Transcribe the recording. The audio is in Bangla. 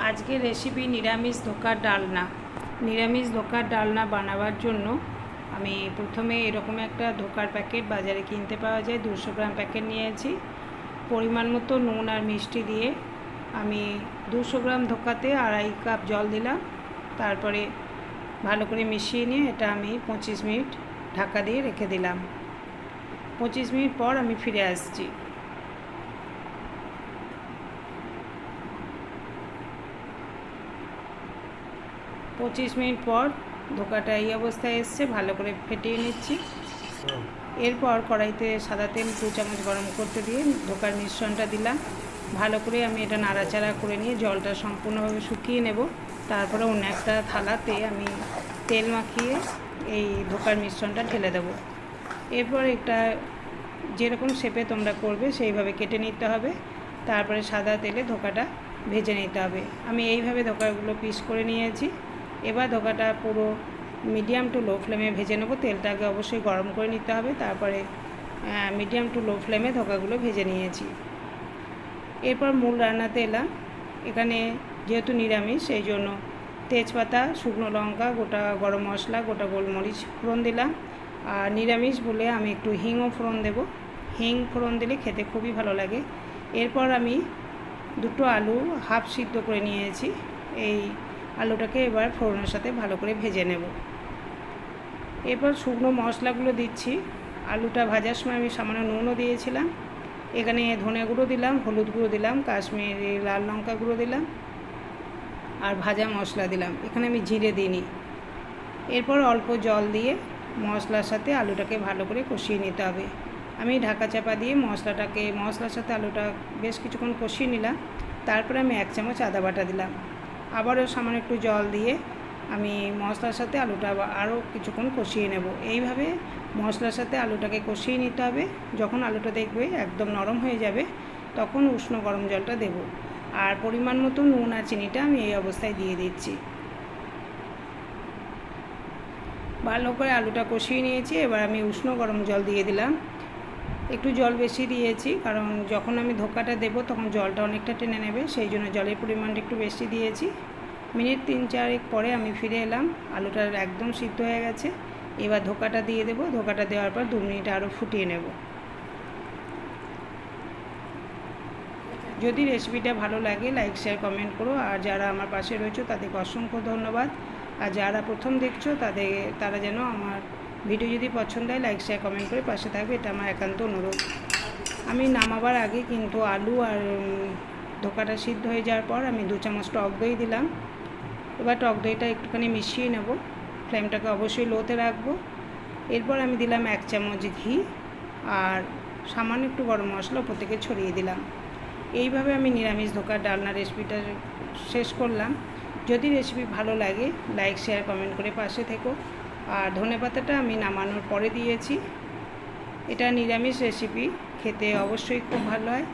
আজকে রেসিপি নিরামিষ ধোকার ডালনা। নিরামিষ ধোকার ডালনা বানাবার জন্য আমি প্রথমে এরকম একটা ধোকার প্যাকেট বাজারে কিনতে পাওয়া যায় 200 গ্রাম প্যাকেট নিয়েছি। পরিমাণ মতো নুন আর মিষ্টি দিয়ে আমি 200 গ্রাম ধোকাতে 2.5 কাপ জল দিলাম। তারপরে ভালো করে মিশিয়ে নিয়ে এটা আমি 25 মিনিট ঢাকা দিয়ে রেখে দিলাম। 25 মিনিট পর আমি ফিরে আসছি। পঁচিশ মিনিট পর ধোকাটা এই অবস্থায় এসছে, ভালো করে ফেটিয়ে নিচ্ছি। এরপর কড়াইতে সাদা তেল 2 চামচ গরম করতে দিয়ে ধোকার মিশ্রণটা দিলাম। ভালো করে আমি এটা নাড়াচাড়া করে নিয়ে জলটা সম্পূর্ণভাবে শুকিয়ে নেব। তারপরে অন্য একটা থালাতে আমি তেল মাখিয়ে এই ধোকার মিশ্রণটা ঢেলে দেব। এরপর এটা যেরকম শেপে তোমরা করবে সেইভাবে কেটে নিতে হবে। তারপরে সাদা তেলে ধোকাটা ভেজে নিতে হবে। আমি এইভাবে ধোকাগুলো পিস করে নিয়েছি। এবার ধোকাটা পুরো মিডিয়াম টু লো ফ্লেমে ভেজে নেব। তেলটাকে অবশ্যই গরম করে নিতে হবে। তারপরে মিডিয়াম টু লো ফ্লেমে ধোকাগুলো ভেজে নিয়েছি। এরপর মূল রান্নাতে এলাম। এখানে যেহেতু নিরামিষ সেই জন্য তেজপাতা, শুকনো লঙ্কা, গোটা গরম মশলা, গোটা গোলমরিচ ফোড়ন দিলাম। আর নিরামিষ বলে আমি একটু হিংও ফোড়ন দেব। হিং ফোড়ন দিলে খেতে খুবই ভালো লাগে। এরপর আমি 2টো আলু হাফ সিদ্ধ করে নিয়েছি। এই আলুটাকে এবার ফোড়নের সাথে ভালো করে ভেজে নেব। এরপর শুকনো মশলাগুলো দিচ্ছি। আলুটা ভাজার সময় আমি সামান্য নুনও দিয়েছিলাম। এখানে ধনে গুঁড়ো দিলাম, হলুদ গুঁড়ো দিলাম, কাশ্মীরি লাল লঙ্কা গুঁড়ো দিলাম আর ভাজা মশলা দিলাম। এখানে আমি জিরে দিইনি। এরপর অল্প জল দিয়ে মশলার সাথে আলুটাকে ভালো করে কষিয়ে নিতে হবে। আমি ঢাকা চাপা দিয়ে মশলার সাথে আলুটা বেশ কিছুক্ষণ কষিয়ে নিলাম। তারপরে আমি 1 চামচ আদা বাটা দিলাম। আবারও সামান্য একটু জল দিয়ে আমি মশলার সাথে আলুটা আরও কিছুক্ষণ কষিয়ে নেব। এইভাবে মশলার সাথে আলুটাকে কষিয়ে নিতে হবে। যখন আলুটা দেখবে একদম নরম হয়ে যাবে তখন উষ্ণ গরম জলটা দেব। আর পরিমাণ মতো নুন আর চিনিটা আমি এই অবস্থায় দিয়ে দিচ্ছি। ভালো করে আলুটা কষিয়ে নিয়েছি। এবার আমি উষ্ণ গরম জল দিয়ে দিলাম। একটু জল বেশি দিয়েছি কারণ যখন আমি ধোকাটা দেব তখন জলটা অনেকটা টেনে নেবে, সেই জন্য জলের পরিমাণটা একটু বেশি দিয়েছি। মিনিট 3-4 পরে আমি ফিরে এলাম। আলুটা একদম সিদ্ধ হয়ে গেছে। এবার ধোকাটা দিয়ে দেব। ধোকাটা দেওয়ার পর 2 মিনিট আরও ফুটিয়ে নেব। যদি রেসিপিটা ভালো লাগে লাইক শেয়ার কমেন্ট করো। আর যারা আমার পাশে রয়েছে তাদেরকে অসংখ্য ধন্যবাদ। আর যারা প্রথম দেখছো তারা যেন আমার ভিডিও যদি পছন্দ হয় লাইক শেয়ার কমেন্ট করে পাশে থাকবে, এটা আমার একান্ত অনুরোধ। আমি নামাবার আগে কিন্তু আলু আর ধোকাটা সিদ্ধ হয়ে যাওয়ার পর আমি 2 চামচ টক দই দিলাম। এবার টক দইটা একটুখানি মিশিয়ে নেব। ফ্লেমটাকে অবশ্যই লোতে রাখবো। এরপর আমি দিলাম 1 চামচ ঘি আর সামান্য একটু গরম মশলা ওপর থেকে ছড়িয়ে দিলাম। এইভাবে আমি নিরামিষ ধোকার ডালনা রেসিপিটা শেষ করলাম। যদি রেসিপি ভালো লাগে লাইক শেয়ার কমেন্ট করে পাশে থেকো। আর ধনেপাতাটা আমি নামানোর পরে দিয়েছি। এটা নিরামিষ রেসিপি, খেতে অবশ্যই খুব ভালো হয়।